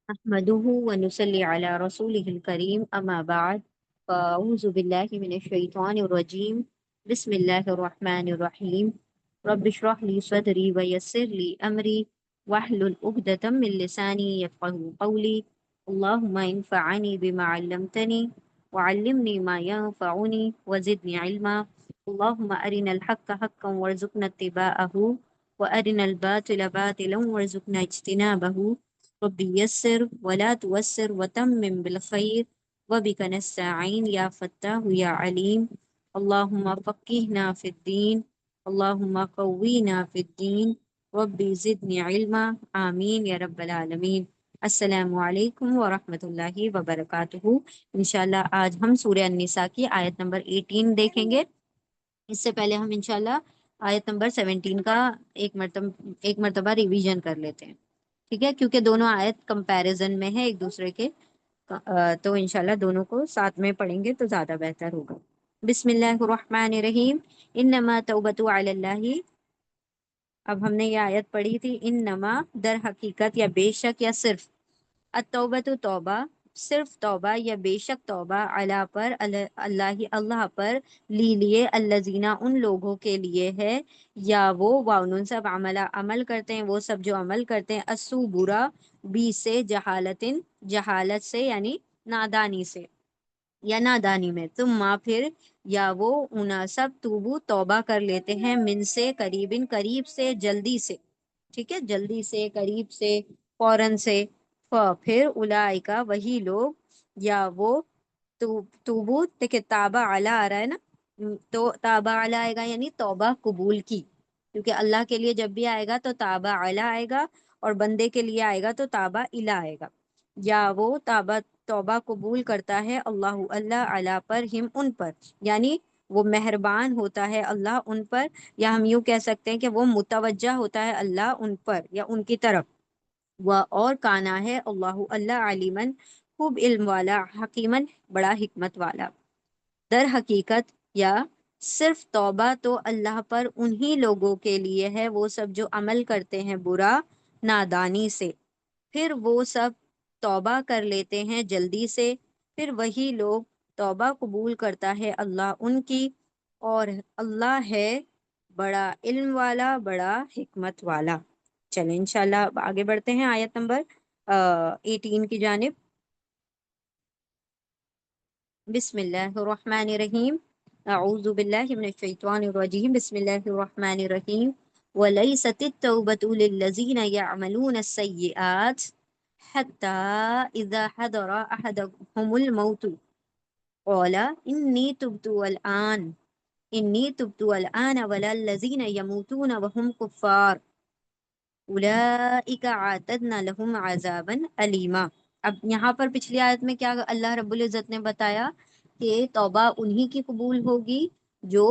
نحمده ونصلي على رسوله الكريم أما بعد فأعوذ بالله من الشيطان الرجيم بسم الله الرحمن الرحيم رب اشرح لي صدري ويسر لي أمري واحلل عقدة من لساني يفقهوا قولي اللهم انفعني بما علمتني وعلمني ما ينفعني وزدني علما اللهم أرنا الحق حقا وارزقنا اتباعه وأرنا الباطل باطلا وارزقنا اجتنابه رب يسر ولا توسر وتمم بالخير وبك نستعين يا فتاح يا عليم اللهم فقهنا في الدين اللهم قوينا في الدين ربي زدني علما آمین یا رب العالمین۔ السلام علیکم ورحمۃ اللہ وبرکاتہ۔ انشاءاللہ آج ہم سورہ النساء کی آیت نمبر 18 دیکھیں گے۔ اس سے پہلے ہم انشاءاللہ آیت نمبر 17 کا ایک مرتبہ ریویژن کر لیتے ہیں، ٹھیک ہے، کیونکہ دونوں آیت کمپیریزن میں ہے ایک دوسرے کے، تو انشاءاللہ دونوں کو ساتھ میں پڑھیں گے تو زیادہ بہتر ہوگا۔ بسم اللہ الرحمن الرحیم، انما توبۃ علی اللہ۔ اب ہم نے یہ آیت پڑھی تھی، انما در حقیقت یا بے شک یا صرف، التوبۃ توبہ، صرف توبہ یا بے شک توبہ، علی پر، اللہ پر، لیے الذین ان لوگوں کے لیے ہے، یا وہ واؤن سب عمل کرتے ہیں، وہ سب جو عمل کرتے ہیں، اسو برا، بی سے جہالت سے یعنی نادانی سے یا نادانی میں، ثم پھر، یا وہ سب توبو توبہ کر لیتے ہیں، من سے قریب سے، جلدی سے، ٹھیک ہے، جلدی سے، قریب سے، فوراً سے، پھر اولئکا وہی لوگ، یا وہ توبو، دیکھیں تابہ علی آ رہا ہے نا، تو تابہ علی آئے گا یعنی توبہ قبول کی، کیونکہ اللہ کے لیے جب بھی آئے گا تو تابہ علی آئے گا، اور بندے کے لیے آئے گا تو تابہ الی آئے گا، یا وہ توبہ قبول کرتا ہے اللہ علی پر، ہم ان پر، یعنی وہ مہربان ہوتا ہے اللہ ان پر، یا ہم یوں کہہ سکتے ہیں کہ وہ متوجہ ہوتا ہے اللہ ان پر یا ان کی طرف، اور کانا ہے اللہ علیمن خوب علم والا، حکیمن بڑا حکمت والا۔ در حقیقت یا صرف توبہ تو اللہ پر انہی لوگوں کے لیے ہے، وہ سب جو عمل کرتے ہیں برا نادانی سے، پھر وہ سب توبہ کر لیتے ہیں جلدی سے، پھر وہی لوگ توبہ قبول کرتا ہے اللہ ان کی، اور اللہ ہے بڑا علم والا، بڑا حکمت والا۔ چلیں انشاءاللہ اب آگے بڑھتے ہیں آیت نمبر 18 کی جانب۔ بسم اللہ الرحمن الرحیم، اعوذ باللہ من الشیطان الرجیم، بسم اللہ الرحمن الرحیم، وَلَيْسَتِ التَّوْبَةُ لِلَّذِينَ يَعْمَلُونَ السَّيِّئَاتِ حَتَّى إِذَا حَضَرَ أَحَدَهُمُ الْمَوْتُ قَالَ إِنِّي تُبْتُ الْآنَ وَلَا الَّذِينَ يَمُوتُونَ وَهُمْ كُفَّارٌ اولئک اعتدنا لهم عذابا علیما۔ اب یہاں پر پچھلی آیت میں کیا اللہ رب العزت نے بتایا کہ توبہ انہی کی قبول ہوگی جو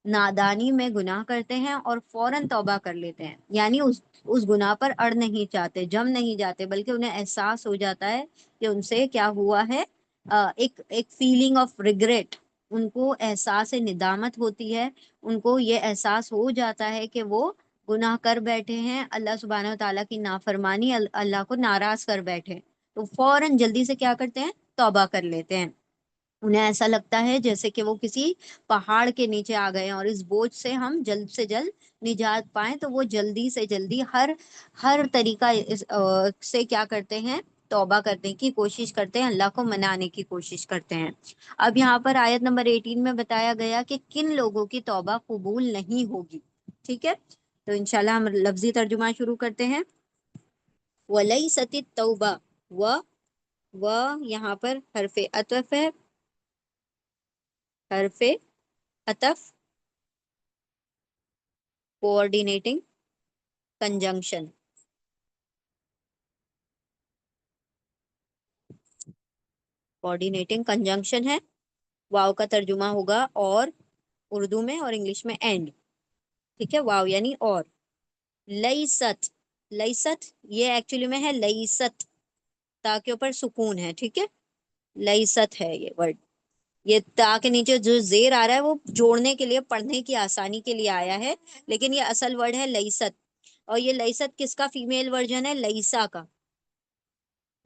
نادانی میں گناہ کرتے ہیں اور فوراً توبہ کر لیتے ہیں، یعنی اس گناہ پر اڑ نہیں چاہتے، جم نہیں جاتے، بلکہ انہیں احساس ہو جاتا ہے کہ ان سے کیا ہوا ہے، ایک فیلنگ آف ریگریٹ، ان کو احساس ندامت ہوتی ہے، ان کو یہ احساس ہو جاتا ہے کہ وہ گناہ کر بیٹھے ہیں، اللہ سبحانہ و تعالیٰ کی نافرمانی، اللہ کو ناراض کر بیٹھے، تو فوراً جلدی سے کیا کرتے ہیں، توبہ کر لیتے ہیں۔ انہیں ایسا لگتا ہے جیسے کہ وہ کسی پہاڑ کے نیچے آ گئے ہیں، اور اس بوجھ سے ہم جلد سے جلد نجات پائیں، تو وہ جلدی سے جلدی ہر طریقہ سے کیا کرتے ہیں، توبہ کرنے کی کوشش کرتے ہیں، اللہ کو منانے کی کوشش کرتے ہیں۔ اب یہاں پر آیت نمبر 18 میں بتایا گیا کہ کن لوگوں کی توبہ قبول نہیں ہوگی، ٹھیک ہے، تو انشاءاللہ ہم لفظی ترجمہ شروع کرتے ہیں۔ وَلَيْسَتِ التَّوْبَةُ، و یہاں پر حرف عطف ہے، حرف عطف، کوآرڈینیٹنگ کنجنکشن، کوآرڈینیٹنگ کنجنکشن ہے، واو کا ترجمہ ہوگا اور، اردو میں اور انگلش میں اینڈ، ٹھیک ہے، واو یعنی اور، لیست، لیست یہ ایکچولی میں ہے لیست، تا کے اوپر سکون ہے، ٹھیک ہے، لیست ہے یہ ورڈ، یہ تا کے نیچے جو زیر آ رہا ہے وہ جوڑنے کے لیے، پڑھنے کی آسانی کے لیے آیا ہے، لیکن یہ اصل ورڈ ہے لیست، اور یہ لیست کس کا فیمیل ورژن ہے، لیسا کا،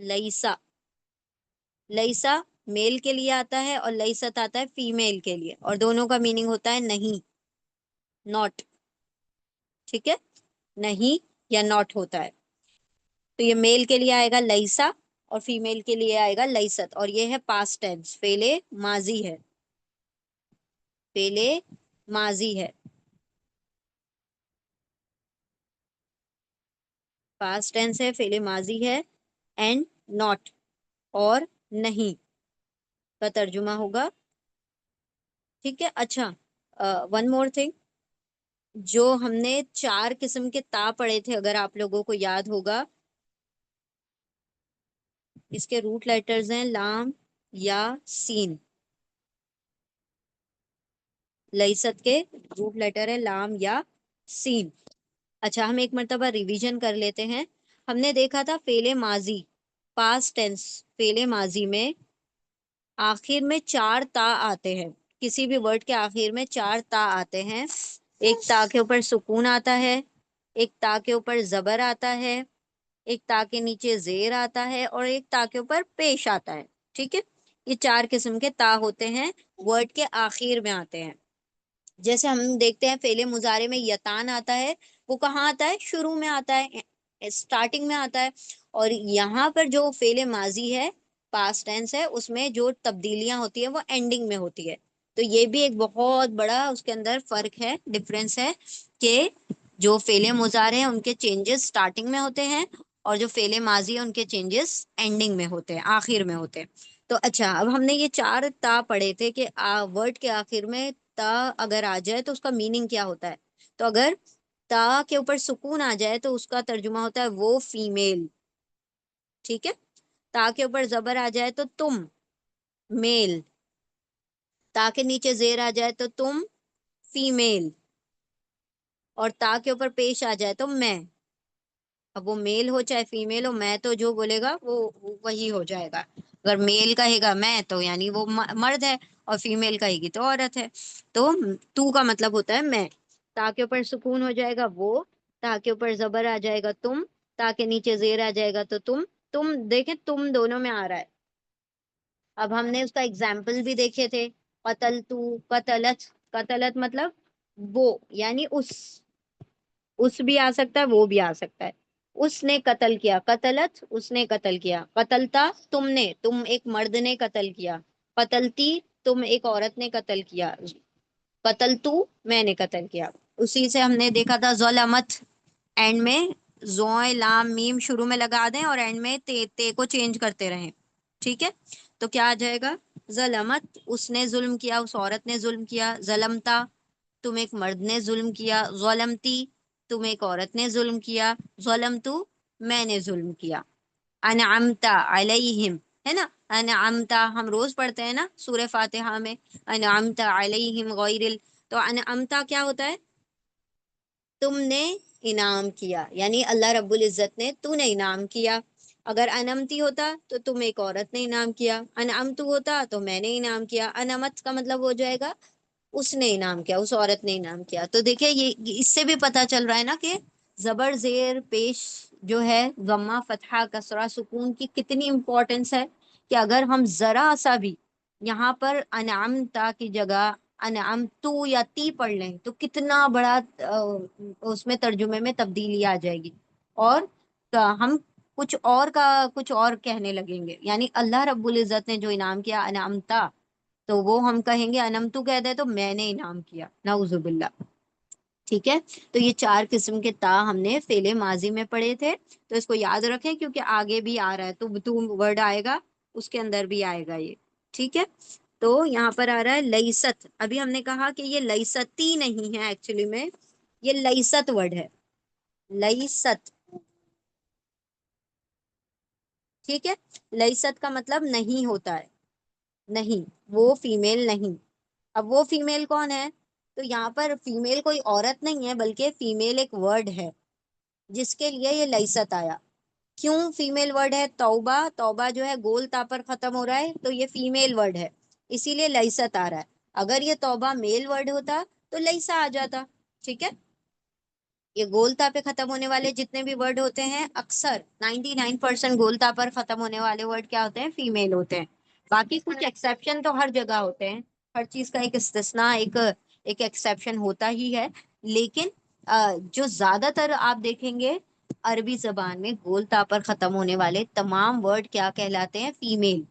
لئیسا، لئیسا میل کے لیے آتا ہے اور لئیست آتا ہے فیمیل کے لیے، اور دونوں کا میننگ ہوتا ہے نہیں، ناٹ، ٹھیک ہے، نہیں یا ناٹ ہوتا ہے. تو یہ میل کے لیے آئے گا لئیسا اور فیمیل کے لیے آئے گا لئیست، اور یہ ہے پاسٹ ٹینس، فعل ماضی ہے، فعل ماضی ہے، پاسٹ ٹینس ہے، فعل ماضی ہے. اینڈ ناٹ اور نہیں کا ترجمہ ہوگا. ٹھیک ہے. اچھا، ون مور تھنگ، جو ہم نے 4 قسم کے تا پڑھے تھے، اگر آپ لوگوں کو یاد ہوگا، اس کے روٹ لیٹرز ہیں لام یا سین. لئیست کے روٹ لیٹر ہے لام یا سین. اچھا، ہم ایک مرتبہ ریویژن کر لیتے ہیں. ہم نے دیکھا تھا فعل ماضی، پاسٹ ٹینس فعل ماضی میں آخر میں 4 تا آتے ہیں. کسی بھی ورڈ کے آخر میں 4 تا آتے ہیں. ایک تا کے اوپر سکون آتا ہے، ایک تا کے اوپر زبر آتا ہے، ایک تا کے نیچے زیر آتا ہے، اور ایک تا کے اوپر پیش آتا ہے. ٹھیک ہے، یہ 4 قسم کے تا ہوتے ہیں، ورڈ کے آخر میں آتے ہیں. جیسے ہم دیکھتے ہیں فعل مضارع میں یتان آتا ہے، وہ کہاں آتا ہے؟ شروع میں آتا ہے، اسٹارٹنگ میں آتا ہے. اور یہاں پر جو فعل ماضی ہے، پاسٹ ٹینس ہے، اس میں جو تبدیلیاں ہوتی ہیں وہ اینڈنگ میں ہوتی ہے. تو یہ بھی ایک بہت بڑا اس کے اندر فرق ہے، ڈفرینس ہے، کہ جو فعل مضارع ہیں ان کے چینجز سٹارٹنگ میں ہوتے ہیں، اور جو فعل ماضی ہے ان کے چینجز اینڈنگ میں ہوتے ہیں، آخر میں ہوتے ہیں. تو اچھا، اب ہم نے یہ 4 تا پڑھے تھے کہ ورڈ کے آخر میں تا اگر آ جائے تو اس کا میننگ کیا ہوتا ہے. تو اگر تا کے اوپر سکون آ جائے تو اس کا ترجمہ ہوتا ہے وہ فیمیل. ٹھیک ہے. تا کے اوپر زبر آ جائے تو تم، میل. تا کے نیچے زیر آ جائے تو تم، فیمیل. اور تا کے اوپر پیش آ جائے تو میں. اب وہ میل ہو چاہے فیمیل ہو، میں تو جو بولے گا وہ وہی ہو جائے گا. اگر میل کہے گا میں تو یعنی وہ مرد ہے، اور فیمیل کہے گی تو عورت ہے. تو کا مطلب ہوتا ہے میں. تا کے اوپر سکون ہو جائے گا وہ، تا کے اوپر زبر آ جائے گا تم، تا کے نیچے زیر آ جائے گا تو تم. تم دیکھیں، تم دونوں میں آ رہا ہے. اب ہم نے اس کا ایگزامپل بھی دیکھے تھے، قتل تو، قتلت. قتلت مطلب وہ، یعنی اس بھی آ سکتا ہے، وہ بھی آ سکتا ہے. اس نے قتل کیا، قتلت اس نے قتل کیا. قتلتا تم نے، تم ایک مرد نے قتل کیا. قتلتی تم ایک عورت نے قتل کیا. قتل تو میں نے قتل کیا. اسی سے ہم نے دیکھا تھا ظلمت، اینڈ میں زوئے لام میم شروع میں لگا دیں اور اینڈ میں تے کو چینج کرتے رہیں. ٹھیک ہے. تو کیا آ جائے گا؟ ظلمت اس نے ظلم کیا، اس عورت نے ظلم کیا. ظلمتا تم ایک مرد نے ظلم کیا. ظلمتی تم ایک عورت نے ظلم کیا. ظلمتو میں نے ظلم کیا. انعمتا علیہم، ہے نا. انعمتا ہم روز پڑھتے ہیں نا سورہ فاتحہ میں، انعمتا علیہم تو انعمتا کیا ہوتا ہے؟ تم نے انعام کیا، یعنی اللہ رب العزت نے، تو نے انعام کیا. اگر انمتی ہوتا تو تم ایک عورت نے انعام کیا. انعمتو ہوتا تو میں نے انعام کیا. انمت کا مطلب ہو جائے گا اس نے انعام کیا، اس عورت نے انعام کیا. تو دیکھیں یہ اس سے بھی پتا چل رہا ہے نا کہ زبر زیر پیش جو ہے، ضمہ فتحہ کسرہ سکون کی کتنی امپورٹنس ہے. کہ اگر ہم ذرا سا بھی یہاں پر انعمتا کی جگہ انعمتو یا تی پڑھ لیں تو کتنا بڑا اس میں ترجمے میں تبدیلی آ جائے گی، اور ہم کچھ اور کہنے لگیں گے. یعنی اللہ رب العزت نے جو انعام کیا انعمتا، تو وہ ہم کہیں گے انمتو کہہ دے تو میں نے انعام کیا، نعوذ باللہ. ٹھیک ہے. تو یہ 4 قسم کے تا ہم نے فعل ماضی میں پڑھے تھے. تو اس کو یاد رکھیں کیونکہ آگے بھی آ رہا ہے، تو ورڈ آئے گا اس کے اندر بھی آئے گا یہ. ٹھیک ہے. تو یہاں پر آ رہا ہے لئیست. ابھی ہم نے کہا کہ یہ لئیستی نہیں ہے، ایکچولی میں یہ لئیست ورڈ ہے، لئیست. ٹھیک ہے. لئیست کا مطلب نہیں ہوتا ہے، نہیں، وہ فیمیل نہیں. اب وہ فیمیل کون ہے؟ تو یہاں پر فیمیل کوئی عورت نہیں ہے، بلکہ فیمیل ایک ورڈ ہے جس کے لیے یہ لئیست آیا. کیوں فیمیل ورڈ ہے؟ توبہ، توبہ جو ہے گول تا پر ختم ہو رہا ہے تو یہ فیمیل ورڈ ہے، اسی لیے لئیست آ رہا ہے. اگر یہ توبہ میل ورڈ ہوتا تو لئیسا آ جاتا. ٹھیک ہے. یہ گولتا پہ ختم ہونے والے جتنے بھی ورڈ ہوتے ہیں اکثر 99% گولتا پر ختم ہونے والے ورڈ کیا ہوتے ہیں؟ فیمیل ہوتے ہیں. باقی کچھ ایکسیپشن تو ہر جگہ ہوتے ہیں، ہر چیز کا ایک استثناء، ایک ایکسیپشن ہوتا ہی ہے. لیکن جو زیادہ تر آپ دیکھیں گے عربی زبان میں گولتا پر ختم ہونے والے تمام ورڈ کیا کہلاتے ہیں؟ فیمیل،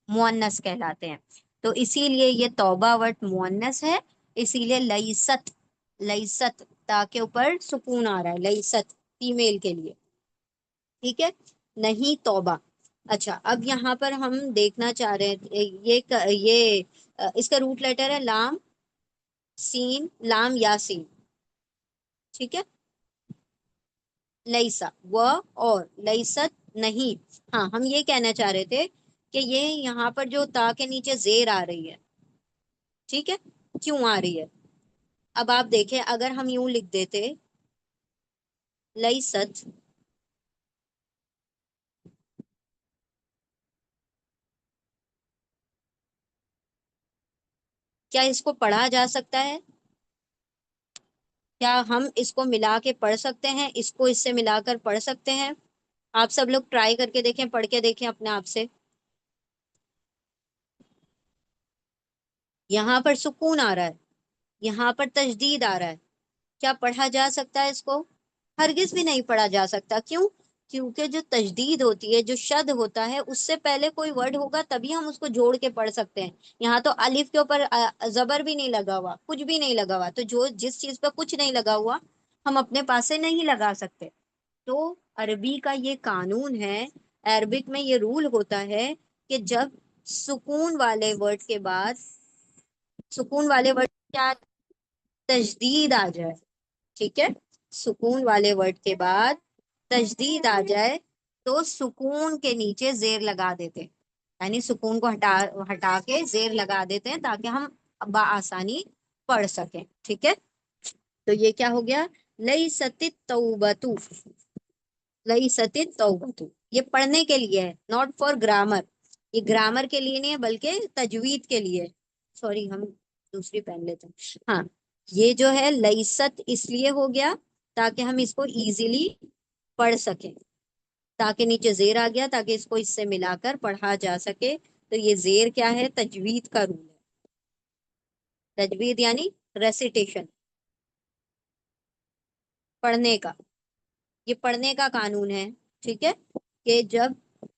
مؤنث کہلاتے ہیں. تو اسی لیے یہ توبہ ورڈ مؤنث ہے، اسی لیے لیست، لیست تا کے اوپر سکون آ رہا ہے، لیست فیمیل کے لیے. ٹھیک ہے، نہیں توبہ. اچھا، اب یہاں پر ہم دیکھنا چاہ رہے ہیں یہ اس کا روٹ لیٹر ہے لام، سین، لام یا سین. ٹھیک ہے، لیسا و اور لیست نہیں. ہاں، ہم یہ کہنا چاہ رہے تھے کہ یہ یہاں پر جو تا کے نیچے زیر آ رہی ہے، ٹھیک ہے، کیوں آ رہی ہے؟ اب آپ دیکھیں، اگر ہم یوں لکھ دیتے لیست، کیا اس کو پڑھا جا سکتا ہے؟ کیا ہم اس کو ملا کے پڑھ سکتے ہیں؟ اس کو اس سے ملا کر پڑھ سکتے ہیں؟ آپ سب لوگ ٹرائی کر کے دیکھیں، پڑھ کے دیکھیں اپنے آپ سے. یہاں پر سکون آ رہا ہے، یہاں پر تشدید آ رہا ہے، کیا پڑھا جا سکتا ہے اس کو؟ ہرگز بھی نہیں پڑھا جا سکتا. کیوں؟ کیونکہ جو تشدید ہوتی ہے، جو شد ہوتا ہے، اس سے پہلے کوئی ورڈ ہوگا تبھی ہم اس کو جوڑ کے پڑھ سکتے ہیں. یہاں تو الف کے اوپر زبر بھی نہیں لگا ہوا، کچھ بھی نہیں لگا ہوا، تو جس چیز پہ کچھ نہیں لگا ہوا ہم اپنے پاس سے نہیں لگا سکتے. تو عربی کا یہ قانون ہے، عربک میں یہ رول ہوتا ہے کہ جب سکون والے ورڈ کے بعد، سکون والے ورڈ کیا، تشدید آ جائے، ٹھیک ہے، سکون والے ورڈ کے بعد تشدید آ جائے تو سکون کے نیچے زیر لگا دیتے، یعنی سکون کو ہٹا کے زیر لگا دیتے ہیں تاکہ ہم بآسانی پڑھ سکیں. ٹھیک ہے، تو یہ کیا ہو گیا؟ لیست التوبۃ، لیست التوبۃ، یہ پڑھنے کے لیے ہے، ناٹ فار گرامر. یہ گرامر کے لیے نہیں ہے بلکہ تجوید کے لیے. سوری، ہم دوسری پہن لیتے ہیں. ہاں، یہ جو ہے لیست اس لیے ہو گیا تاکہ ہم اس کو ایزیلی پڑھ سکیں، تاکہ نیچے زیر آ گیا تاکہ اس کو اس سے ملا کر پڑھا جا سکے. تو یہ زیر کیا ہے؟ تجوید کا رول ہے. تجوید یعنی ریسیٹیشن، پڑھنے کا، یہ پڑھنے کا قانون ہے. ٹھیک ہے، کہ جب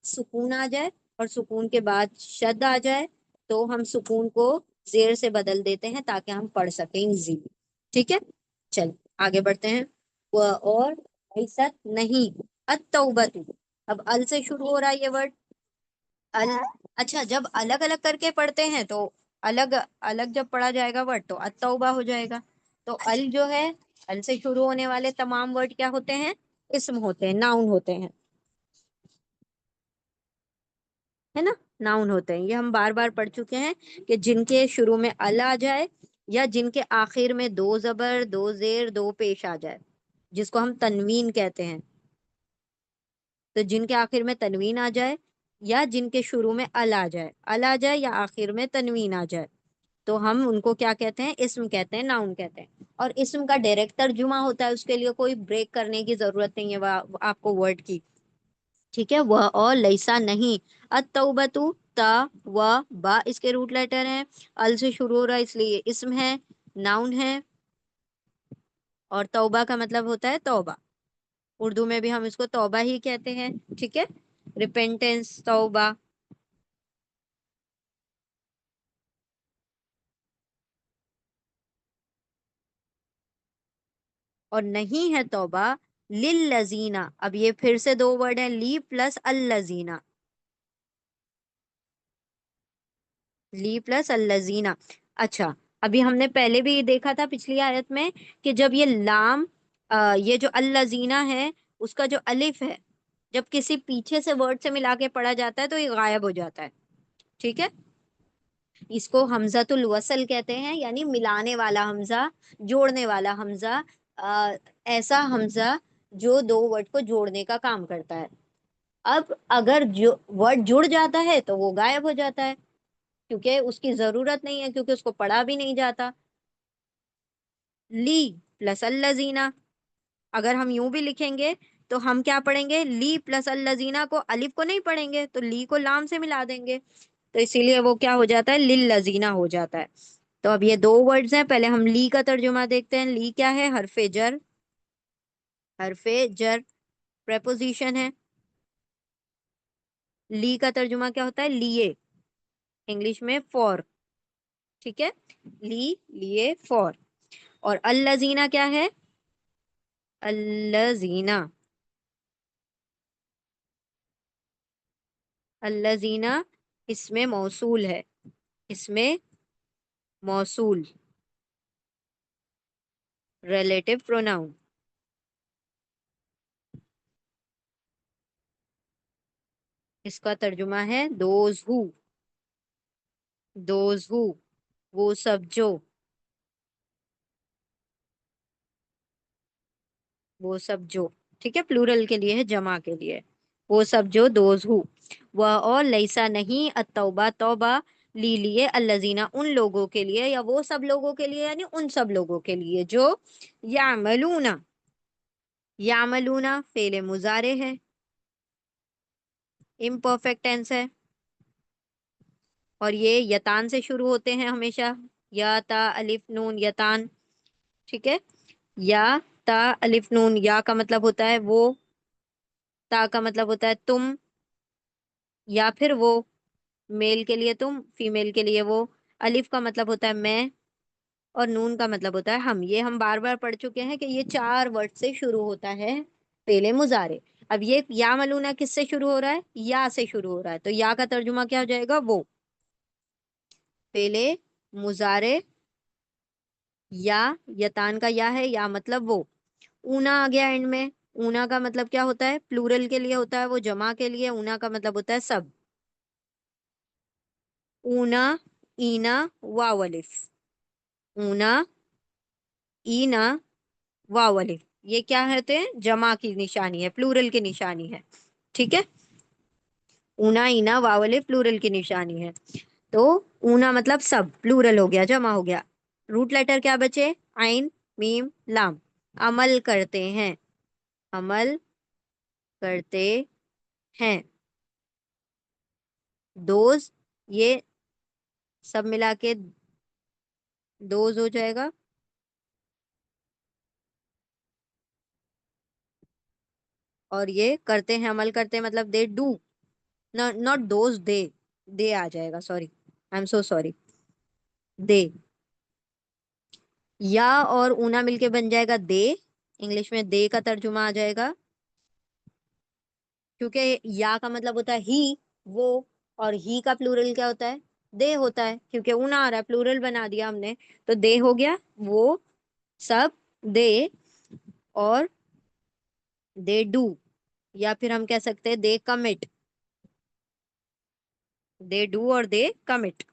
سکون آ جائے اور سکون کے بعد شد آ جائے تو ہم سکون کو زیر سے بدل دیتے ہیں تاکہ ہم پڑھ سکیں ایزیلی. ٹھیک ہے، چل آگے بڑھتے ہیں. اور ایسا نہیں، التوبۃ، اب ال سے شروع ہو رہا ہے یہ ورڈ، ال. اچھا، جب الگ الگ کر کے پڑھتے ہیں تو الگ الگ جب پڑھا جائے گا ورڈ تو التوبہ ہو جائے گا. تو ال جو ہے، ال سے شروع ہونے والے تمام ورڈ کیا ہوتے ہیں؟ اسم ہوتے ہیں، ناؤن ہوتے ہیں، ہے نا، ناؤن ہوتے ہیں. یہ ہم بار بار پڑھ چکے ہیں کہ جن کے شروع میں ال آ جائے یا جن کے آخر میں دو زبر، دو زیر، دو پیش آ جائے، جس کو ہم تنوین کہتے ہیں. تو جن کے آخر میں تنوین آ جائے یا جن کے شروع میں ال آ جائے، ال آ جائے یا آخر میں تنوین آ جائے، تو ہم ان کو کیا کہتے ہیں؟ اسم کہتے ہیں، ناؤن کہتے ہیں. اور اسم کا ڈائریکٹ ترجمہ ہوتا ہے، اس کے لیے کوئی بریک کرنے کی ضرورت نہیں ہے آپ کو ورڈ کی. ٹھیک ہے، وہ اور لیسا نہیں، التوبۃ، تا و با اس کے روٹ لیٹر ہیں، ال سے شروع ہو رہا ہے اس لیے اسم ہے، ناؤن ہے. اور توبہ کا مطلب ہوتا ہے توبہ، اردو میں بھی ہم اس کو توبہ ہی کہتے ہیں. ٹھیک ہے، ریپینٹنس، توبہ. اور نہیں ہے توبہ للذین، اب یہ پھر سے دو ورڈ ہیں، لی پلس الذین، لی پلس الذین. اچھا، ابھی ہم نے پہلے بھی دیکھا تھا پچھلی آیت میں کہ جب یہ لام، یہ جو الذین ہے اس کا جو الف ہے، جب کسی پیچھے سے ورڈ سے ملا کے پڑھا جاتا ہے تو یہ غائب ہو جاتا ہے. ٹھیک ہے، اس کو حمزۃ الوصل کہتے ہیں، یعنی ملانے والا حمزہ، جوڑنے والا حمزہ، ایسا حمزہ جو دو ورڈ کو جوڑنے کا کام کرتا ہے. اب اگر جو ورڈ جڑ جاتا ہے تو وہ غائب ہو جاتا ہے، کیونکہ اس کی ضرورت نہیں ہے، کیونکہ اس کو پڑھا بھی نہیں جاتا. لی پلس الذین، اگر ہم یوں بھی لکھیں گے تو ہم کیا پڑھیں گے؟ لی پلس الذین کو، الف کو نہیں پڑھیں گے، تو لی کو لام سے ملا دیں گے، تو اسی لیے وہ کیا ہو جاتا ہے؟ للذین ہو جاتا ہے۔ تو اب یہ دو ورڈز ہیں، پہلے ہم لی کا ترجمہ دیکھتے ہیں۔ لی کیا ہے؟ حرف جر، حرف جر پریپوزیشن ہے۔ لی کا ترجمہ کیا ہوتا ہے؟ لیے، انگلش میں فور، ٹھیک ہے، لی لیے فور۔ اور الذین کیا ہے؟ الذین، الذین اس میں موصول ہے، اس میں موصول، ریلیٹو پروناؤن۔ اس کا ترجمہ ہے دوز ہو، دوز ہو، وہ سب جو، وہ سب جو، ٹھیک ہے، پلورل کے لیے ہے، جمع کے لیے، وہ سب جو، دوز ہو۔ وہ اور لیسا نہیں، التوبہ توبہ، لی لیے، الذین ان لوگوں کے لیے، یا وہ سب لوگوں کے لیے، یعنی ان سب لوگوں کے لیے جو یعملون، یعملون فعل مضارع ہے، امپرفیکٹ ٹینس ہے، اور یہ یتان سے شروع ہوتے ہیں ہمیشہ، یا تا الف نون یتان، ٹھیک ہے، یا تا الف نون، یا کا مطلب ہوتا ہے وہ، تا کا مطلب ہوتا ہے تم، یا پھر وہ، میل کے لیے تم، فیمیل کے لیے وہ، الف کا مطلب ہوتا ہے میں، اور نون کا مطلب ہوتا ہے ہم۔ یہ ہم بار بار پڑھ چکے ہیں کہ یہ چار ورڈ سے شروع ہوتا ہے فعل مضارع۔ اب یہ یا ملونا کس سے شروع ہو رہا ہے؟ یا سے شروع ہو رہا ہے، تو یا کا ترجمہ کیا ہو جائے گا؟ وہ، فعل مضارع، یا یتان کا یا ہے، یا مطلب وہ، اونا آ گیا اینڈ میں، اونا کا مطلب کیا ہوتا ہے؟ پلورل کے لیے ہوتا ہے وہ، جمع کے لیے اونا کا مطلب ہوتا ہے سب، اونا، اینا، واو الف، اونا، اینا، واو الف، یہ کیا ہوتے ہیں؟ جمع کی نشانی ہے، پلورل کی نشانی ہے، ٹھیک ہے، اونا اینا واو الف پلورل کی نشانی ہے۔ تو اونا مطلب سب، پلورل ہو گیا، جمع ہو گیا۔ روٹ لیٹر کیا بچے؟ عین، میم، لام۔ عمل کرتے ہیں، عمل کرتے ہیں، دوز، یہ سب ملا کے دوز ہو جائے گا، اور یہ کرتے ہیں، عمل کرتے ہیں مطلب they do, not those, they آ جائے گا، sorry, I am so sorry, they, یا اور اونا مل کے بن جائے گا دے، انگلش میں دے کا ترجمہ آ جائے گا، کیونکہ یا کا مطلب ہوتا ہے ہی، وہ، اور ہی کا پلورل کیا ہوتا ہے؟ دے ہوتا ہے، کیونکہ اونا آ رہا ہے، پلورل بنا دیا ہم نے، تو دے ہو گیا، وہ سب، دے، اور دے ڈو، یا پھر ہم کہہ سکتے ہیں دے کمٹ، دے ڈو اور دے کمٹ۔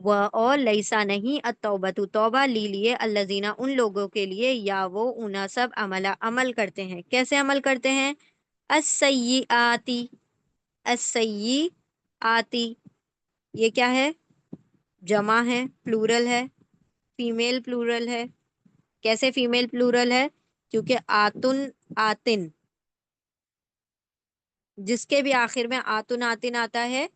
وہ اور لیسا نہیں، التوبۃ توبہ، لی لیے، الذین ان لوگوں کے لیے، یا وہ اونا سب، عملا عمل کرتے ہیں، کیسے عمل کرتے ہیں؟ السیئاتی، السیئاتی، یہ کیا ہے؟ جمع ہے، پلورل ہے، فیمیل پلورل ہے۔ کیسے فیمیل پلورل ہے؟ کیونکہ آتن، آتن، جس کے بھی آخر میں آتن آتن آتا ہے،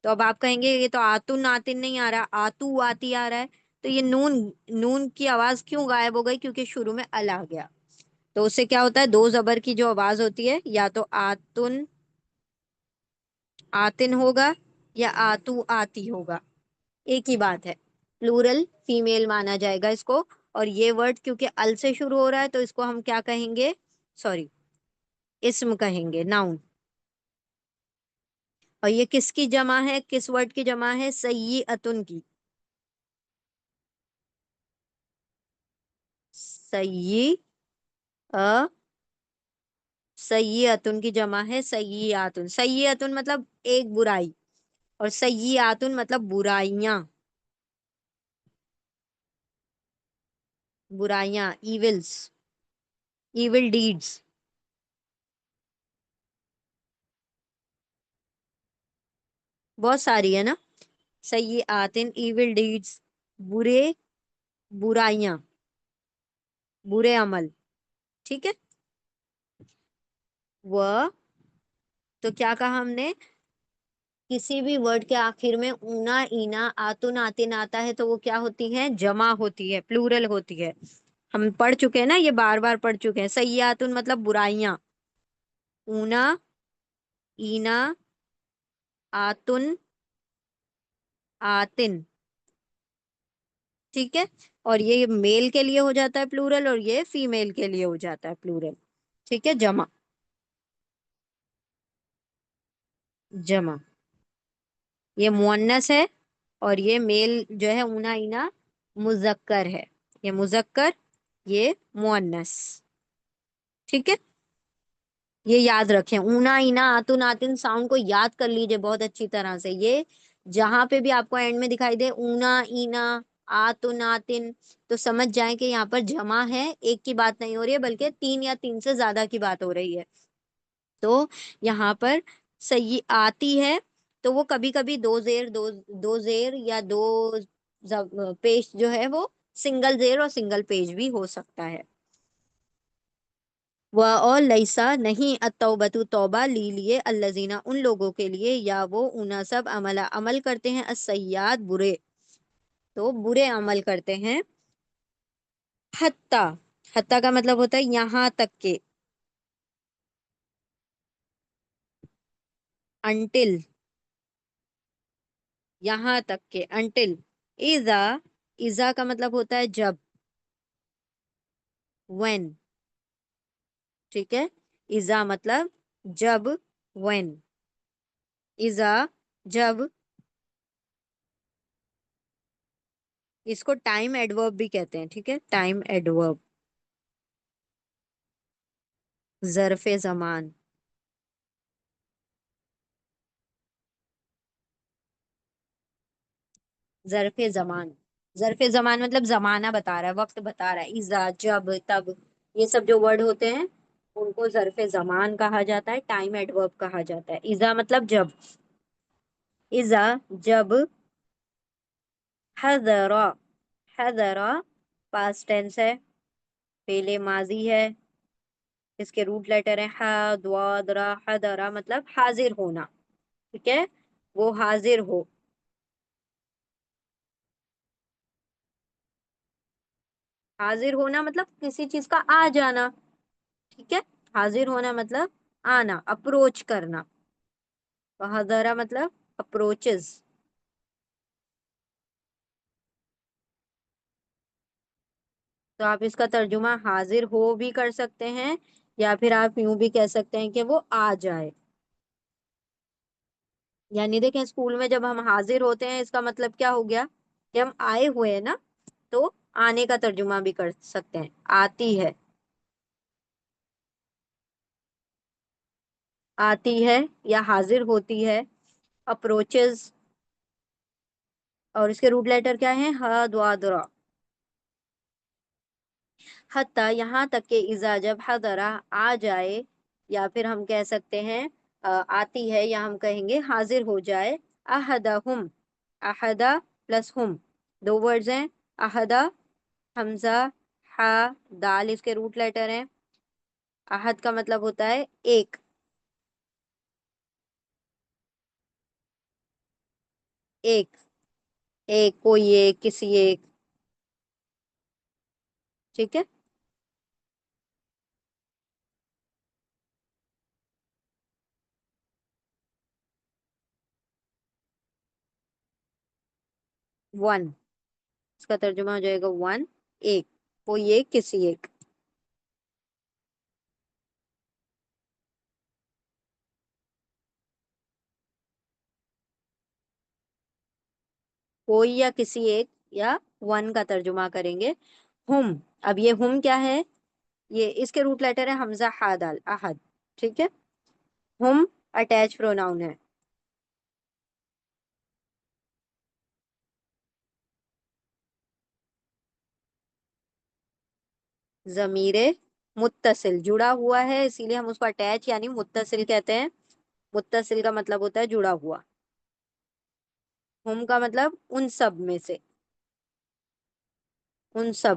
تو اب آپ کہیں گے یہ تو آتن آتن نہیں آ رہا، آتو آتی آ رہا ہے، تو یہ نون، نون کی آواز کیوں غائب ہو گئی؟ کیونکہ شروع میں ال آ گیا، تو اس سے کیا ہوتا ہے؟ دو زبر کی جو آواز ہوتی ہے، یا تو آتن آتن ہوگا، یا آتو آتی ہوگا، ایک ہی بات ہے، پلورل فیمیل مانا جائے گا اس کو۔ اور یہ ورڈ کیونکہ ال سے شروع ہو رہا ہے، تو اس کو ہم کیا کہیں گے؟ سوری، اسم کہیں گے، ناؤن۔ اور یہ کس کی جمع ہے؟ کس ورڈ کی جمع ہے؟ سیئتن کی، سیئ، سیئتن کی جمع ہے سیئاتن، سیئتن مطلب ایک برائی، اور سیئاتن مطلب برائیاں، برائیاں، ایولز، ایول ڈیڈز۔ بہت ساری ہے نا، سیئاتن، ایول ڈیڈز، برے، برائیاں، برے عمل، ٹھیک ہے. وہ تو کیا کہا ہم نے، کسی بھی ورڈ کے آخر میں اونا اینا آتن آتن آتا ہے تو وہ کیا ہوتی ہے، جمع ہوتی ہے، پلورل ہوتی ہے. ہم پڑھ چکے ہیں نا، یہ بار بار پڑھ چکے ہیں. سیئاتن مطلب برائیاں، اونا اینا آتن آتن. ٹھیک ہے. اور یہ میل کے لیے ہو جاتا ہے پلورل، اور یہ فیمیل کے لیے ہو جاتا ہے پلورل. ٹھیک ہے، جمع. جمع یہ مؤنث ہے، اور یہ میل جو ہے اونا اینا مذکر ہے. یہ مذکر، یہ مؤنث. ٹھیک ہے، یہ یاد رکھیں. اونا اینا آتن آتن ساؤنڈ کو یاد کر لیجئے بہت اچھی طرح سے. یہ جہاں پہ بھی آپ کو اینڈ میں دکھائی دے اونا اینا آتن آتن، تو سمجھ جائیں کہ یہاں پر جمع ہے، ایک کی بات نہیں ہو رہی ہے بلکہ تین یا تین سے زیادہ کی بات ہو رہی ہے. تو یہاں پر صحیح آتی ہے تو وہ کبھی کبھی دو زیر دو زیر یا دو پیش جو ہے وہ سنگل زیر اور سنگل پیج بھی ہو سکتا ہے. وہ اور لیسا نہیں التوبۃ توبہ لی لیے الذین ان لوگوں کے لیے، یا وہ اونا سب عمل کرتے ہیں السیئات برے، تو برے عمل کرتے ہیں. حتی، حتی کا مطلب ہوتا ہے یہاں تک کہ. انٹل، یہاں تک کہ، انٹل. اذا، اذا کا مطلب ہوتا ہے جب، when. ٹھیک ہے، اذا مطلب جب، when. اذا جب، اس کو ٹائم ایڈورب بھی کہتے ہیں. ٹھیک ہے، ٹائم ایڈورب، ظرف زمان. ظرف زمان، ظرف زمان مطلب زمانہ بتا رہا ہے، وقت بتا رہا ہے. اذا جب تب، یہ سب جو ورڈ ہوتے ہیں ان کو ظرف زمان کہا جاتا ہے، ٹائم ایڈورب کہا جاتا ہے. اذا مطلب جب، اذا جب، حضر، حضر پاسٹ ٹینس ہے، پہلے ماضی ہے، اس کے روٹ لیٹر ہیں حضر، حضر مطلب حاضر ہونا. ٹھیک ہے، وہ حاضر ہو. حاضر ہونا مطلب کسی چیز کا آ جانا. ٹھیک ہے، حاضر ہونا مطلب آنا، اپروچ کرنا. حضرہ مطلب اپروچز. تو آپ اس کا ترجمہ حاضر ہو بھی کر سکتے ہیں، یا پھر آپ یوں بھی کہہ سکتے ہیں کہ وہ آ جائے. یعنی دیکھیں، اسکول میں جب ہم حاضر ہوتے ہیں اس کا مطلب کیا ہو گیا کہ ہم آئے ہوئے ہیں نا. تو آنے کا ترجمہ بھی کر سکتے ہیں، آتی ہے. آتی ہے یا حاضر ہوتی ہے، اپروچز. اور اس کے روٹ لیٹر کیا ہیں، ہ دعا درا. حتی یہاں تک کہ اذا جب حضرہ آ جائے، یا پھر ہم کہہ سکتے ہیں آتی ہے، یا ہم کہیں گے حاضر ہو جائے. احدہم، احدہ پلس ہم، دو ورڈز ہیں. احدہ حمزہ ہا دال اس کے روٹ لیٹر ہیں. احد کا مطلب ہوتا ہے ایک، ایک، ایک، کوئی ایک، کسی ایک. ٹھیک ہے، ون، اس کا ترجمہ ہو جائے گا ون، ایک، کوئی ایک، کسی ایک. کوئی یا کسی ایک، یا ون کا ترجمہ کریں گے. ہم، اب یہ ہم کیا ہے، یہ اس کے روٹ لیٹر ہے حمزہ ہا دال، احد. ٹھیک ہے، ہم اٹیچ پروناؤن ہے. ضمیر متصل جڑا ہوا ہے، اسی لیے ہم اس کو اٹیچ یعنی متصل کہتے ہیں. متصل کا مطلب ہوتا ہے جڑا ہوا. ہم کا مطلب ان سب میں سے، ان سب.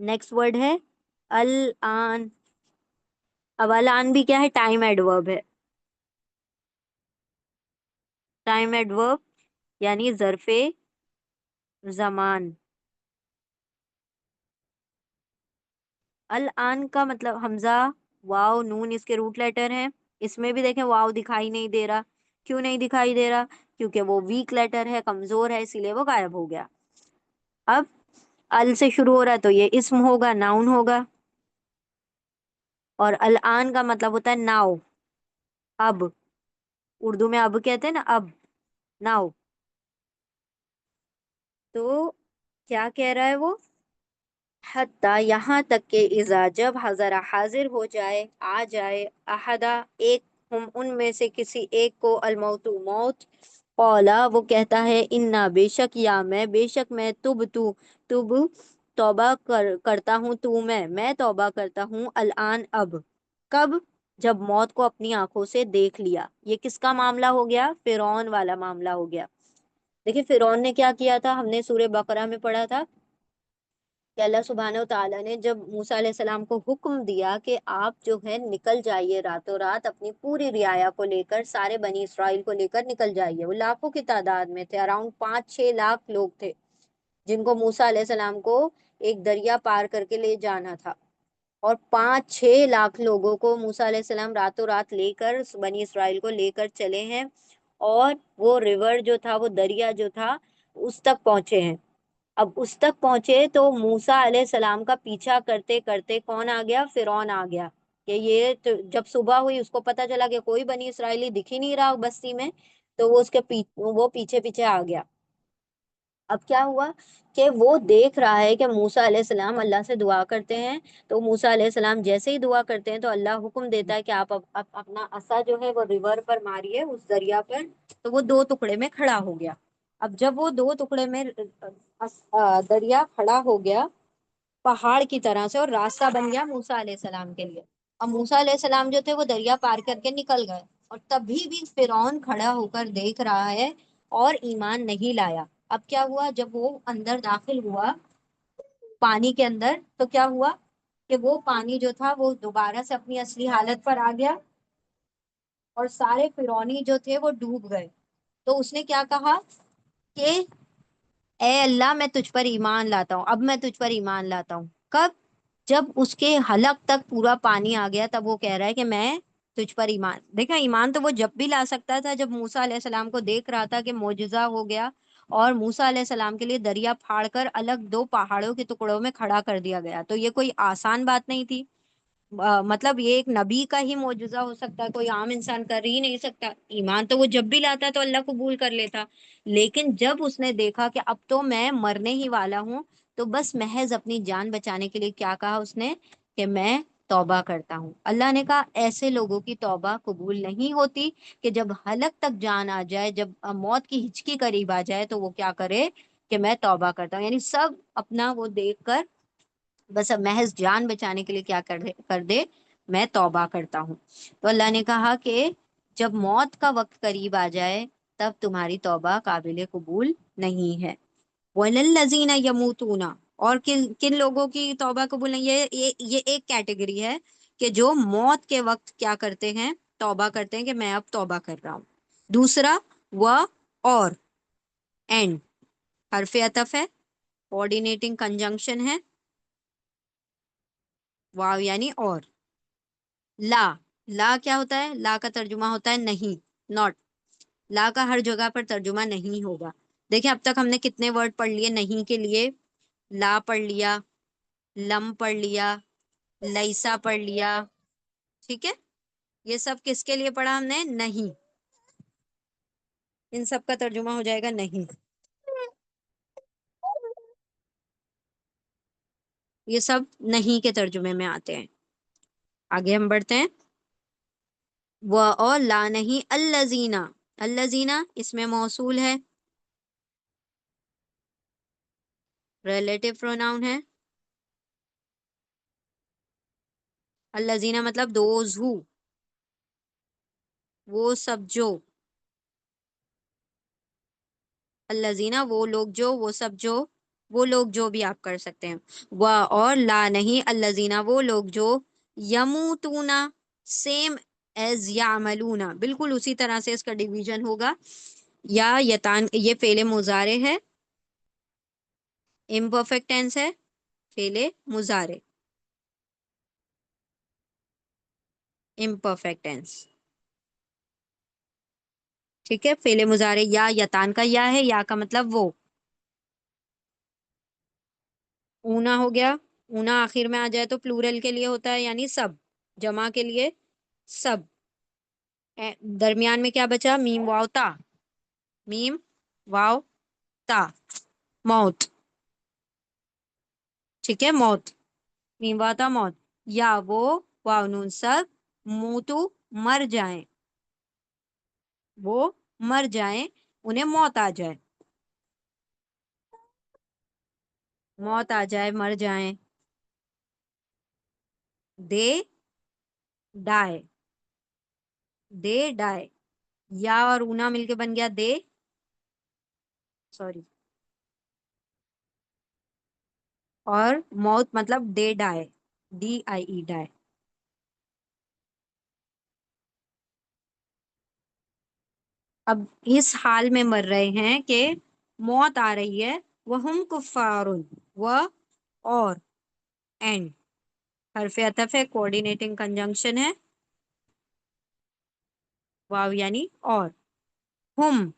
نیکسٹ ورڈ ہے الان. اب الان بھی کیا ہے؟ ٹائم ایڈورب ہے. ٹائم ایڈورب یعنی ظرف زمان. الان کا مطلب حمزہ واو نون اس کے روٹ لیٹر ہیں. اس میں بھی دیکھیں واو دکھائی نہیں دے رہا. کیوں نہیں دکھائی دے رہا؟ کیونکہ وہ ویک لیٹر ہے، کمزور ہے، اسی لیے وہ غائب ہو گیا. اب ال سے شروع ہو رہا ہے تو یہ اسم ہوگا، ناؤن ہوگا. اور الان کا مطلب ہوتا ہے ناؤ، اب. اردو میں اب کہتے ہیں نا، اب، ناؤ. تو کیا کہہ رہا ہے وہ؟ حتی یہاں تک کہ اذا جب حضر حاضر ہو جائے، آ جائے، احدا ایک، ہم ان میں سے کسی ایک کو، الموت موت، قولا وہ کہتا ہے، انا بے شک، یا بے شک میں، تب توبہ کرتا ہوں، میں توبہ کرتا ہوں، الان اب. کب؟ جب موت کو اپنی آنکھوں سے دیکھ لیا. یہ کس کا معاملہ ہو گیا؟ فرعون والا معاملہ ہو گیا. دیکھیں فرعون نے کیا کیا تھا، ہم نے سورہ بقرہ میں پڑھا تھا کہ اللہ سبحانہ و تعالیٰ نے جب موسیٰ علیہ السلام کو حکم دیا کہ آپ جو ہے نکل جائیے راتوں رات، اپنی پوری رعایا کو لے کر، سارے بنی اسرائیل کو لے کر نکل جائیے. وہ لاکھوں کی تعداد میں تھے، اراؤنڈ 5-6 لاکھ لوگ تھے جن کو موسیٰ علیہ السلام کو ایک دریا پار کر کے لے جانا تھا. اور 5-6 لاکھ لوگوں کو موسیٰ علیہ السلام راتوں رات لے کر، بنی اسرائیل کو لے کر چلے ہیں. اور وہ ریور جو تھا، وہ دریا جو تھا، اس تک پہنچے ہیں. اب اس تک پہنچے تو موسیٰ علیہ السلام کا پیچھا کرتے کرتے کون آ گیا؟ فرعون آ گیا. کہ یہ جب صبح ہوئی، اس کو پتا چلا کہ کوئی بنی اسرائیلی دکھ ہی نہیں رہا بستی میں، تو وہ اس کے وہ پیچھے پیچھے آ گیا. اب کیا ہوا کہ وہ دیکھ رہا ہے کہ موسیٰ علیہ السلام اللہ سے دعا کرتے ہیں. تو موسیٰ علیہ السلام جیسے ہی دعا کرتے ہیں تو اللہ حکم دیتا ہے کہ آپ اپنا عصا جو ہے وہ ریور پر ماریے، اس دریا پر. تو وہ 2 ٹکڑے میں کھڑا ہو گیا. اب جب وہ 2 ٹکڑے میں دریا کھڑا ہو گیا پہاڑ کی طرح سے، اور راستہ بن گیا موسیٰ علیہ السلام کے لیے. اب موسیٰ علیہ السلام جو تھے وہ دریا پار کر کے نکل گئے، اور تبھی بھی فرعون کھڑا ہو کر دیکھ رہا ہے اور ایمان نہیں لایا. اب کیا ہوا؟ جب وہ اندر داخل ہوا پانی کے اندر، تو کیا ہوا کہ وہ پانی جو تھا وہ دوبارہ سے اپنی اصلی حالت پر آ گیا، اور سارے فرعونی جو تھے وہ ڈوب گئے. تو اس نے کیا کہا کہ اے اللہ میں تجھ پر ایمان لاتا ہوں، اب میں تجھ پر ایمان لاتا ہوں. کب؟ جب اس کے حلق تک پورا پانی آ گیا، تب وہ کہہ رہا ہے کہ میں تجھ پر ایمان. دیکھا، ایمان تو وہ جب بھی لا سکتا تھا جب موسیٰ علیہ السلام کو دیکھ رہا تھا کہ معجزہ ہو گیا، اور موسیٰ علیہ السلام کے لیے دریا پھاڑ کر الگ 2 پہاڑوں کے ٹکڑوں میں کھڑا کر دیا گیا. تو یہ کوئی آسان بات نہیں تھی. مطلب یہ ایک نبی کا ہی معجزہ ہو سکتا ہے، کوئی عام انسان کر ہی نہیں سکتا. ایمان تو وہ جب بھی لاتا تو اللہ قبول کر لیتا. لیکن جب اس نے دیکھا کہ اب تو میں مرنے ہی والا ہوں، تو بس محض اپنی جان بچانے کے لیے کیا کہا اس نے؟ کہ میں توبہ کرتا ہوں. اللہ نے کہا ایسے لوگوں کی توبہ قبول نہیں ہوتی کہ جب حلق تک جان آ جائے، جب موت کی ہچکی قریب آ جائے، تو وہ کیا کرے کہ میں توبہ کرتا ہوں. یعنی سب اپنا وہ دیکھ کر بس اب محض جان بچانے کے لیے کیا کر دے؟ میں توبہ کرتا ہوں. تو اللہ نے کہا کہ جب موت کا وقت قریب آ جائے تب تمہاری توبہ قابل قبول نہیں ہے. وَلَلَّذِينَ يَمُوتُونَ اور کن کن لوگوں کی توبہ قبول نہیں؟ یہ ایک کیٹیگری ہے کہ جو موت کے وقت کیا کرتے ہیں؟ توبہ کرتے ہیں کہ میں اب توبہ کر رہا ہوں. دوسرا اور اینڈ حرف عطف ہے، کوآرڈینیٹنگ کنجنکشن ہے، واو یعنی اور. لا لا کیا ہوتا ہے؟ لا کا ترجمہ ہوتا ہے نہیں، ناٹ. لا کا ہر جگہ پر ترجمہ نہیں ہوگا. دیکھیں اب تک ہم نے کتنے ورڈ پڑھ لیے نہیں کے لیے؟ لا پڑھ لیا، لم پڑھ لیا، لیسا پڑھ لیا. ٹھیک ہے، یہ سب کس کے لیے پڑھا ہم نے؟ نہیں. ان سب کا ترجمہ ہو جائے گا نہیں. یہ سب نہیں کے ترجمے میں آتے ہیں. آگے ہم بڑھتے ہیں. وہ اور لا نہیں، الذین، الذین اس میں موصول ہے، ریلیٹو پروناؤن ہے. الذین مطلب دوز ہو، وہ سب جو. الذین وہ لوگ جو، وہ سب جو. وہ لوگ جو بھی آپ کر سکتے ہیں. و اور لا نہیں الذین وہ لوگ جو یموتون سیم ایز یعملون بالکل اسی طرح سے اس کا ڈیویژن ہوگا. یا یتان یہ فعل مضارع ہے، امپرفیکٹ ٹینس ہے، فعل مضارع امپرفیکٹ ٹینس. ٹھیک ہے، فعل مضارع یا یتان کا یا ہے، یا کا مطلب وہ. اونا ہو گیا، اونا آخر میں آ جائے تو پلورل کے لیے ہوتا ہے یعنی سب، جمع کے لیے سب. درمیان میں کیا بچا؟ میم واو تا، میم واو تا، موت. ٹھیک ہے، موت، میم واو تا موت. یا وہ واو نون سب موتو مر جائیں، وہ مر جائیں، انہیں موت آ جائے، موت آ جائے، مر جائیں. دے ڈائے، دے ڈائے. یا اور اونا مل کے بن گیا دے، سوری، اور موت مطلب دے ڈائے، ڈی آئی ای ڈائے. اب اس حال میں مر رہے ہیں کہ موت آ رہی ہے. وہم کفار، و اور اینڈ حرف عطف ہے، کوآرڈینیٹنگ کنجنکشن ہے، واو یعنی اور. ہم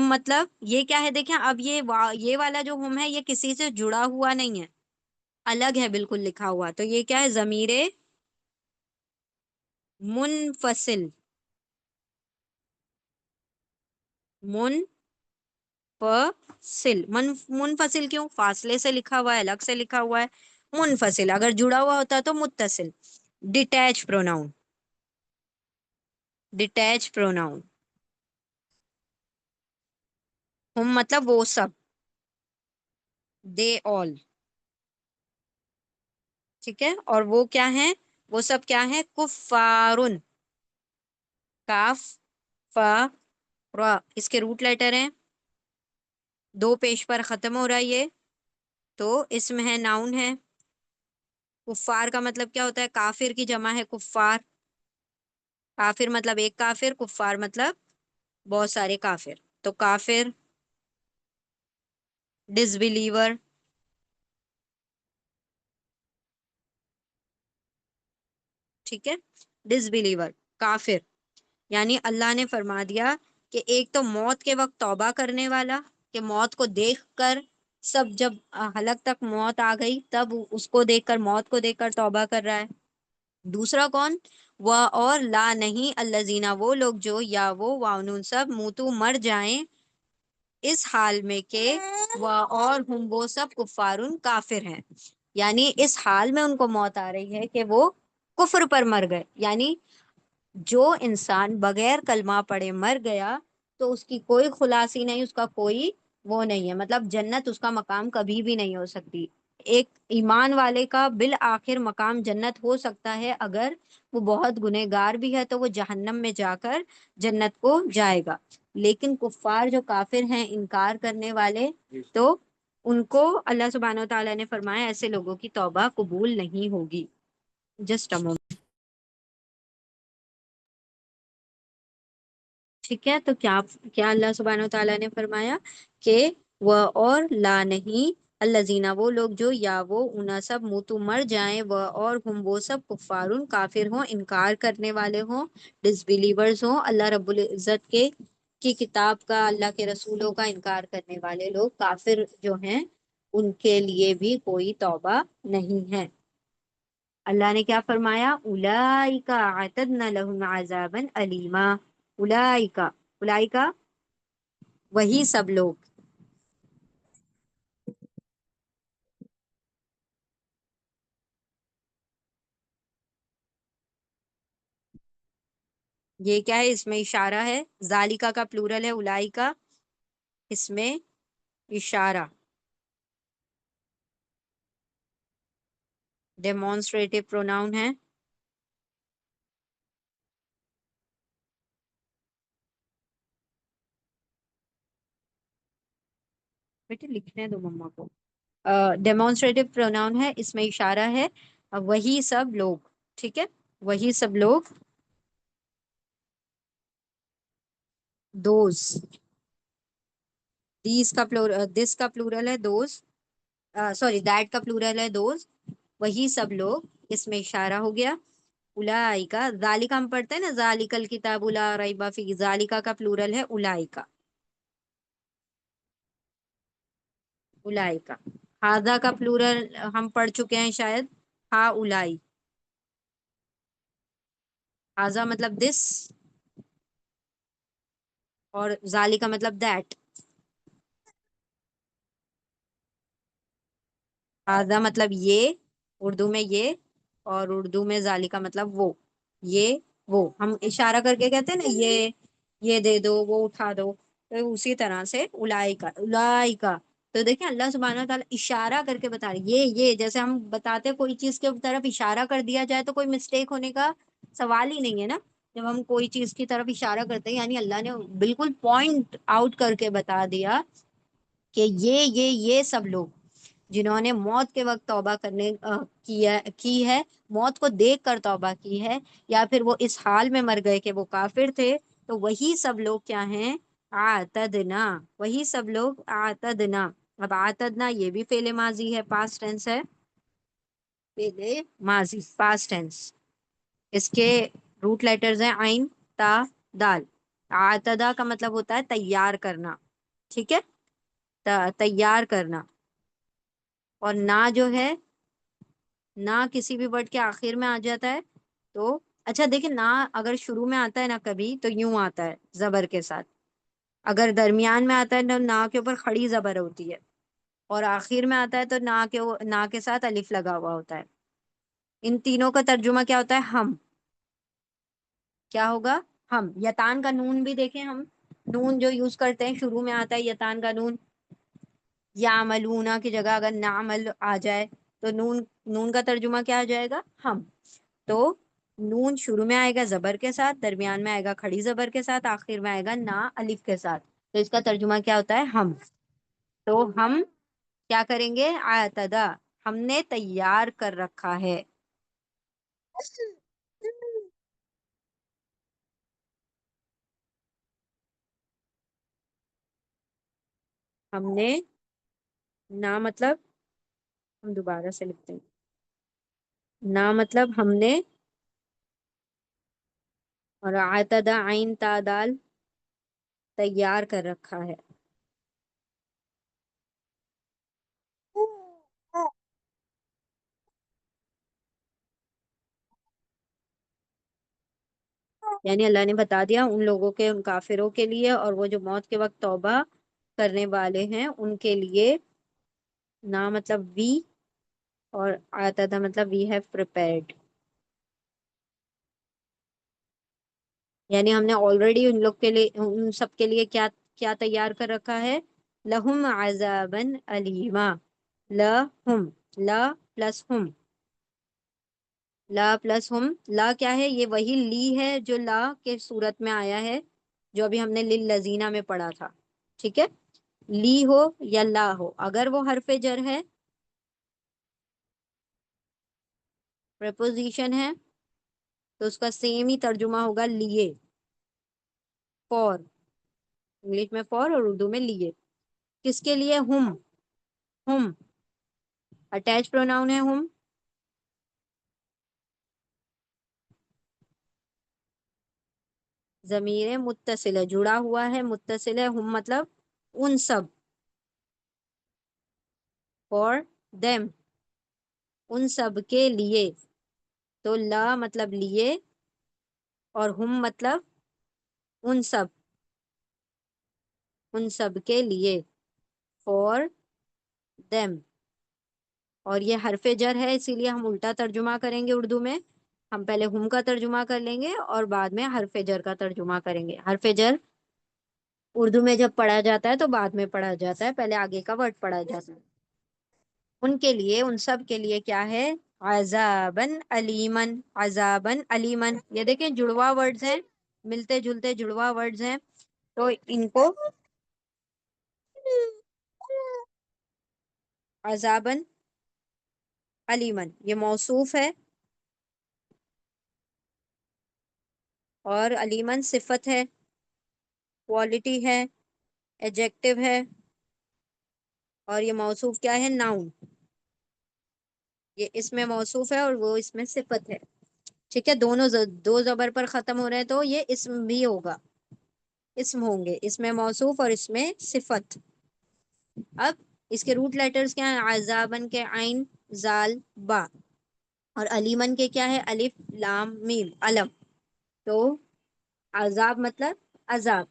مطلب یہ کیا ہے؟ دیکھیں اب یہ والا جو ہم ہے یہ کسی سے جڑا ہوا نہیں ہے، الگ ہے بالکل لکھا ہوا. تو یہ کیا ہے؟ ضمیر منفصل، منفصل کیوں؟ فاصلے سے لکھا ہوا ہے، الگ سے لکھا ہوا ہے. منفصل اگر جڑا ہوا ہوتا تو متصل. Detach pronoun, detach pronoun. ہم مطلب وہ سب، دے آل. ٹھیک ہے، اور وہ کیا ہیں؟ وہ سب کیا ہیں؟ کفارن، کاف فا را اس کے روٹ لیٹر ہیں، دو پیش پر ختم ہو رہا ہے یہ، تو اسم ہے، ناؤن ہے. کفار کا مطلب کیا ہوتا ہے؟ کافر کی جمع ہے کفار. کافر مطلب ایک کافر، کفار مطلب بہت سارے کافر. تو کافر، ڈس بلیور. ٹھیک ہے، ڈس بلیور، کافر. یعنی اللہ نے فرما دیا کہ ایک تو موت کے وقت توبہ کرنے والا، کہ موت کو دیکھ کر سب، جب حلق تک موت آ گئی تب اس کو دیکھ کر، موت کو دیکھ کر توبہ کر رہا ہے. دوسرا کون؟ وہ اور لا نہیں الذین وہ لوگ جو یا وہ واؤنون سب موتو مر جائیں اس حال میں کہ وہ اور ہم وہ سب کفارن کافر ہیں. یعنی اس حال میں ان کو موت آ رہی ہے کہ وہ کفر پر مر گئے. یعنی جو انسان بغیر کلمہ پڑے مر گیا تو اس کی کوئی خلاصی نہیں، اس کا کوئی وہ نہیں ہے، مطلب جنت اس کا مقام کبھی بھی نہیں ہو سکتی. ایک ایمان والے کا بالآخر مقام جنت ہو سکتا ہے، اگر وہ بہت گنہگار بھی ہے تو وہ جہنم میں جا کر جنت کو جائے گا. لیکن کفار جو کافر ہیں، انکار کرنے والے، تو ان کو اللہ سبحانہ و تعالیٰ نے فرمایا ایسے لوگوں کی توبہ قبول نہیں ہوگی. جسٹ ٹھیک ہے، تو کیا اللہ سبحانہ و تعالیٰ نے فرمایا کہ وہ اور لا نہیں الذین وہ لوگ جو یا وہ اونا سب موتو مر جائیں، وہ اور ہم وہ سب کفارن کافر ہوں، انکار کرنے والے ہوں، ڈس بلیورز ہوں، اللہ رب العزت کے کی کتاب کا، اللہ کے رسولوں کا انکار کرنے والے لوگ کافر جو ہیں، ان کے لیے بھی کوئی توبہ نہیں ہے. اللہ نے کیا فرمایا؟ اولئک اعتدنا لهم عذابا الیما. اولئک، اولئک وہی سب لوگ. یہ کیا ہے؟ اس میں اشارہ ہے، ذالکا کا پلورل ہے، اولئک اس میں اشارہ، ڈیمونسٹریٹو پروناؤن ہے. بیٹے لکھنے دو مما کو. ڈیمونسٹریٹو پروناؤن ہے، اس میں اشارہ ہے. وہی سب لوگ. ٹھیک ہے، وہی سب لوگ. دوز. دس کا پلورل ہے دوز. سوری، دیٹ کا پلورل ہے دوز. وہی سب لوگ، اس میں اشارہ ہو گیا. اولائکا، ذالکا ہم پڑھتے ہیں نا، ذالک الکتاب لا ریب فیہ، ذالکا کا پلورل ہے اولائکا. اولائکا. ہاذا کا پلورل ہم پڑھ چکے ہیں شاید، ہا اولائی. ہاذا مطلب دس، اور ذالکا مطلب دیٹ. ہاذا مطلب یہ، اردو میں یہ، اور اردو میں ذالکا مطلب وہ. یہ وہ ہم اشارہ کر کے کہتے ہیں نا، یہ دے دو، وہ اٹھا دو. تو اسی طرح سے اولائکا، اولائکا. تو دیکھیں اللہ سبحانہ تعالیٰ اشارہ کر کے بتا رہے، یہ جیسے ہم بتاتے کوئی چیز کے طرف اشارہ کر دیا جائے تو کوئی مسٹیک ہونے کا سوال ہی نہیں ہے نا. جب ہم کوئی چیز کی طرف اشارہ کرتے ہیں، یعنی اللہ نے بالکل پوائنٹ آؤٹ کر کے بتا دیا کہ یہ سب لوگ جنہوں نے موت کے وقت توبہ کرنے کی ہے، موت کو دیکھ کر توبہ کی ہے، یا پھر وہ اس حال میں مر گئے کہ وہ کافر تھے، تو وہی سب لوگ کیا ہیں؟ اعتدنا. وہی سب لوگ اعتدنا. اب اعتدنا یہ بھی فعل ماضی ہے، پاسٹ ٹینس ہے. فعل ماضی پاسٹ ٹینس. اس کے روٹ لیٹرز ہیں عین، تا، دال. اعتدا کا مطلب ہوتا ہے تیار کرنا. ٹھیک ہے، تیار کرنا. اور نہ جو ہے، نہ کسی بھی ورڈ کے آخر میں آ جاتا ہے تو اچھا دیکھیں، نہ اگر شروع میں آتا ہے نا کبھی تو یوں آتا ہے زبر کے ساتھ. اگر درمیان میں آتا ہے تو نہ کے اوپر کھڑی زبر ہوتی ہے. اور آخر میں آتا ہے تو نہ کے ساتھ الف لگا ہوا ہوتا ہے. ان تینوں کا ترجمہ کیا ہوتا ہے؟ ہم. کیا ہوگا؟ ہم. یتان کا نون بھی دیکھیں ہم، نون جو یوز کرتے ہیں شروع میں آتا ہے یتان کا نون. یعملونا کی جگہ اگر نعمل آ جائے تو نون کا ترجمہ کیا آ جائے گا؟ ہم. تو نون شروع میں آئے گا زبر کے ساتھ، درمیان میں آئے گا کھڑی زبر کے ساتھ، آخر میں آئے گا نا الف کے ساتھ. تو اس کا ترجمہ کیا ہوتا ہے؟ ہم. تو ہم کیا کریں گے؟ اعتدا، ہم نے تیار کر رکھا ہے. ہم نے، نہ مطلب، ہم دوبارہ سے لکھتے ہیں. نہ مطلب ہم نے، اور اعتدا عین تا دال، تیار کر رکھا ہے. یعنی اللہ نے بتا دیا ان لوگوں کے، ان کافروں کے لیے، اور وہ جو موت کے وقت توبہ کرنے والے ہیں ان کے لیے. نہ مطلب وی، اور اعتدا مطلب وی ہیو پریپیئرڈ. یعنی ہم نے آلریڈی ان لوگ کے لیے، ان سب کے لیے کیا کیا تیار کر رکھا ہے؟ لہم عذابا علیما. لہم، لا پلس ہم. لا پلس ہم. لا کیا ہے؟ یہ وہی لی ہے جو لا کے صورت میں آیا ہے، جو ابھی ہم نے للذینہ میں پڑھا تھا. ٹھیک ہے، لی ہو یا لا ہو، اگر وہ حرف جر ہے، پریپوزیشن ہے، تو اس کا سیم ہی ترجمہ ہوگا لیے. فور، انگلش میں فور اور اردو میں لیے. کس کے لیے؟ ہم اٹیچ پروناؤن ہے ہم. ضمیر متصل ہے، جڑا ہوا ہے، متصل ہے. ہم مطلب ان سب. فور دیم، ان سب کے لیے. تو لا مطلب لیے، اور ہم مطلب ان سب، ان سب کے لیے. For them. اور یہ حرف جر ہے، اسی لیے ہم الٹا ترجمہ کریں گے اردو میں. ہم پہلے ہم کا ترجمہ کر لیں گے اور بعد میں حرف جر کا ترجمہ کریں گے. حرف جر اردو میں جب پڑھا جاتا ہے تو بعد میں پڑھا جاتا ہے، پہلے آگے کا ورڈ پڑھا جاتا ہے. ان کے لیے، ان سب کے لیے کیا ہے؟ عذابن علیمن. عذابن علیمن، یہ دیکھیں جڑوا ورڈز ہیں، ملتے جلتے جڑوا ورڈز ہیں. تو ان کو عذابن علیمن یہ موصوف ہے، اور علیمن صفت ہے، کوالٹی ہے، ایڈجیکٹو ہے، اور یہ موصوف کیا ہے؟ ناؤن۔ یہ اس میں موصوف ہے اور وہ اس میں صفت ہے، ٹھیک ہے؟ دونوں دو زبر پر ختم ہو رہے ہیں تو یہ اسم بھی ہوگا، اسم ہوں گے، اس میں موصوف اور اس میں صفت۔ اب اس کے روٹ لیٹرز کیا ہیں؟ عذابن کے عین زال با، اور علیمن کے کیا ہے؟ الف لام میم علم۔ تو عذاب مطلب عذاب،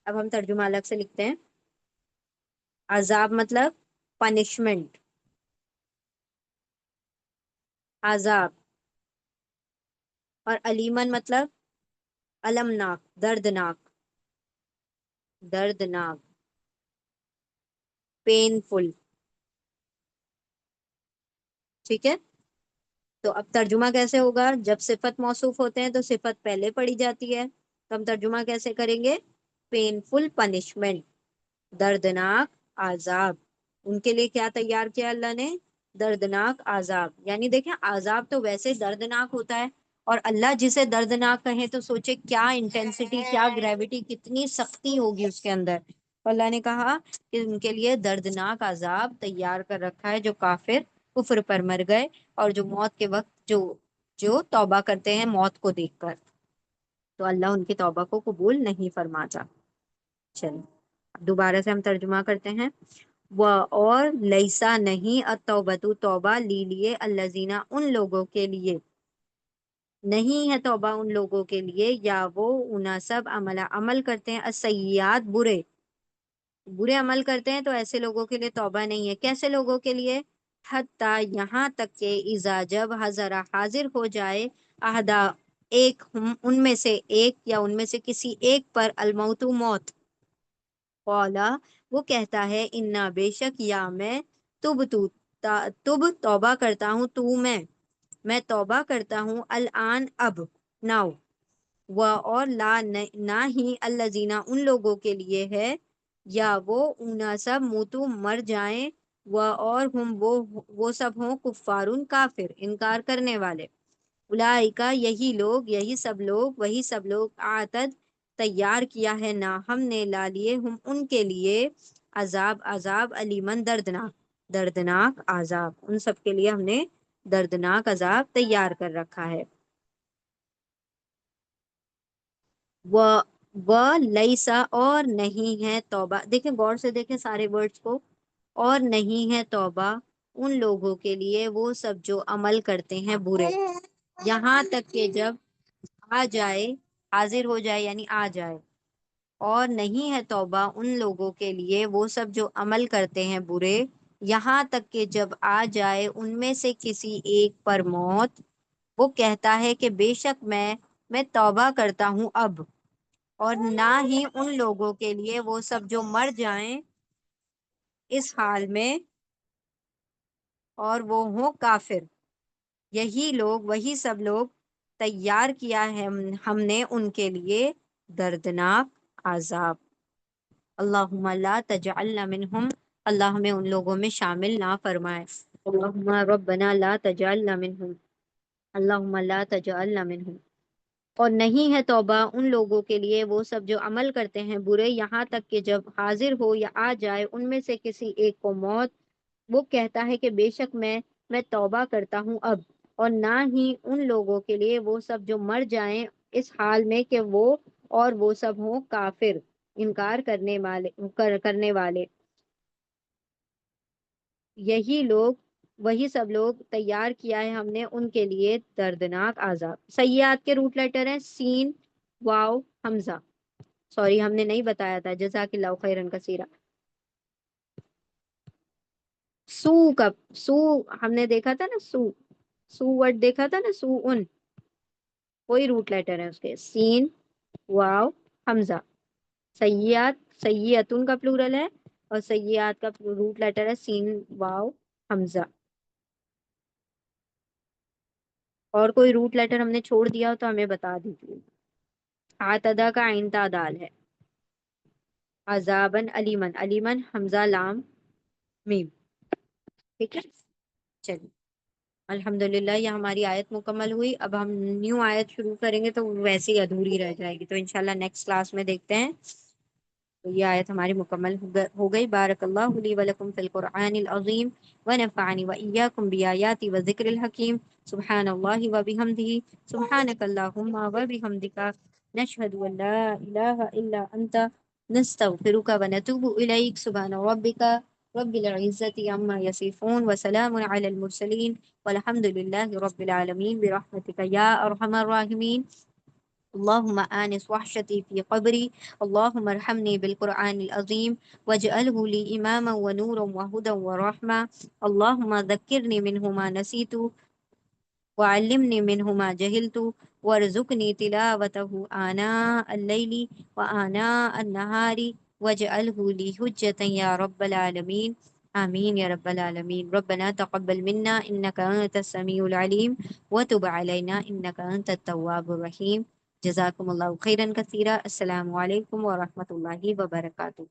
اب ہم ترجمہ الگ سے لکھتے ہیں۔ عذاب مطلب پنشمنٹ، عذاب، اور علیمن مطلب المناک، دردناک، دردناک، پین فل، ٹھیک ہے؟ تو اب ترجمہ کیسے ہوگا؟ جب صفت موصوف ہوتے ہیں تو صفت پہلے پڑھی جاتی ہے، تو ہم ترجمہ کیسے کریں گے؟ پین فل پنشمنٹ، دردناک عذاب، ان کے لیے کیا تیار کیا اللہ نے؟ دردناک عذاب۔ یعنی دیکھیں عذاب تو ویسے دردناک ہوتا ہے، اور اللہ جسے دردناک کہیں تو سوچے کیا انٹینسٹی، کیا گریوٹی، کتنی سختی ہوگی اس کے اندر۔ تو اللہ نے کہا کہ ان کے لیے دردناک عذاب تیار کر رکھا ہے جو کافر کفر پر مر گئے، اور جو موت کے وقت جو توبہ کرتے ہیں موت کو دیکھ کر، تو اللہ ان کی توبہ کو قبول نہیں فرماتا۔ چلیں دوبارہ سے ہم ترجمہ کرتے ہیں۔ وہ اور لیسا نہیں التوبۃ توبہ لیے الذین ان لوگوں کے لیے، نہیں ہے توبہ ان لوگوں کے لیے، یا وہ اناسب عمل کرتے ہیں السیئات برے برے عمل کرتے ہیں، تو ایسے لوگوں کے لیے توبہ نہیں ہے۔ کیسے لوگوں کے لیے؟ حتیٰ یہاں تک کہ اذا جب حضر حاضر ہو جائے احدا ایک ان میں سے ایک، یا ان میں سے کسی ایک پر الموت موت، قولا وہ کہتا ہے انا بے شک یا میں تب توبہ کرتا ہوں، میں توبہ کرتا ہوں الآن اب، ناؤ، و اور لا نہ ہی الذین ان لوگوں کے لیے ہے، یا وہ اونا سب موتو مر جائیں، و اور ہم وہ سب ہوں کفارن کافر، انکار کرنے والے، اولئک وہی سب لوگ آتد تیار کیا ہے نا ہم نے لا لیے ہم ان کے لیے عذاب علیمن دردناک عذاب، ان سب کے لیے ہم نے دردناک عذاب تیار کر رکھا ہے۔ وہ لیسا اور نہیں ہے توبہ، دیکھیں غور سے دیکھیں سارے ورڈز کو، اور نہیں ہے توبہ ان لوگوں کے لیے وہ سب جو عمل کرتے ہیں برے، یہاں تک کہ جب آ جائے، حاضر ہو جائے یعنی آ جائے، اور نہیں ہے توبہ ان لوگوں کے لیے وہ سب جو عمل کرتے ہیں برے، یہاں تک کہ جب آ جائے ان میں سے کسی ایک پر موت، وہ کہتا ہے کہ بے شک میں توبہ کرتا ہوں اب، اور نہ ہی ان لوگوں کے لیے وہ سب جو مر جائیں اس حال میں اور وہ ہوں کافر، وہی سب لوگ تیار کیا ہے ہم نے ان کے لیے دردناک عذاب۔ اللہم لا تجعلنا منہم، اللہ ہمیں ان لوگوں میں شامل نہ فرمائے۔ اللہم ربنا لا تجعلنا منہم، اللہم لا تجعلنا منہم۔ اور نہیں ہے توبہ ان لوگوں کے لیے وہ سب جو عمل کرتے ہیں برے، یہاں تک کہ جب حاضر ہو یا آ جائے ان میں سے کسی ایک کو موت، وہ کہتا ہے کہ بے شک میں توبہ کرتا ہوں اب، اور نہ ہی ان لوگوں کے لیے وہ سب جو مر جائیں اس حال میں کہ وہ سب ہوں کافر، انکار کرنے والے، وہی سب لوگ تیار کیا ہے ہم نے ان کے لیے دردناک عذاب۔ سیئات کے روٹ لیٹر ہیں سین، واو، حمزہ، سوری ہم نے نہیں بتایا تھا، جزاک اللہ خیرن کثیرہ۔ سو ہم نے دیکھا تھا نا، سو ورڈ دیکھا تھا نا، سو ان، کوئی روٹ لیٹر ہے اس کے، سین، واو، حمزہ۔ سیئات سیئتن کا پلورل ہے، اور سیئات کا روٹ لیٹر ہے سین، واو، حمزہ۔ اور کوئی روٹ لیٹر ہم نے چھوڑ دیا ہو تو ہمیں بتا دیجیے۔ آتدا کا عین تعدال ہے، عذابن علیمن، علیمن حمزہ لام میم۔ ٹھیک ہے، چلیے الحمدللہ یہ ہماری آیت مکمل ہوئی. اب ہم نیو آیت شروع کریں گے تو ویسے ہی ادھوری رہ جائے گی، تو انشاءاللہ نیکسٹ کلاس میں دیکھتے ہیں. تو یہ آیت ہماری مکمل ہو گئی. بارک اللہ لی ولکم فی القرآن العظیم ونفعنی وإیاکم بآیات وذکر الحکیم. سبحان اللہ وبحمدہ، سبحانک اللہم وبحمدک، نشہد ان لا الہ الا انت، نستغفرک ونتوب الیک. سبحان ربک رب العزة عما يصفون وسلام على المرسلين والحمد لله رب العالمين برحمتك يا أرحم الراحمين. اللهم آنس وحشتي في قبري، اللهم ارحمني بالقرآن العظيم واجعله لي إماما ونورا وهدى ورحمة. اللهم ذكرني منه ما نسيت وعلمني منه ما جهلت وارزقني تلاوته آناء الليل وآناء النهار واجعله لي حجة يا رب العالمين. آمين يا رب العالمين. ربنا تقبل منا إنك أنت السميع العليم وتب علينا إنك أنت التواب الرحيم. جزاكم الله خيرا كثيرا. السلام عليكم ورحمة الله وبركاته.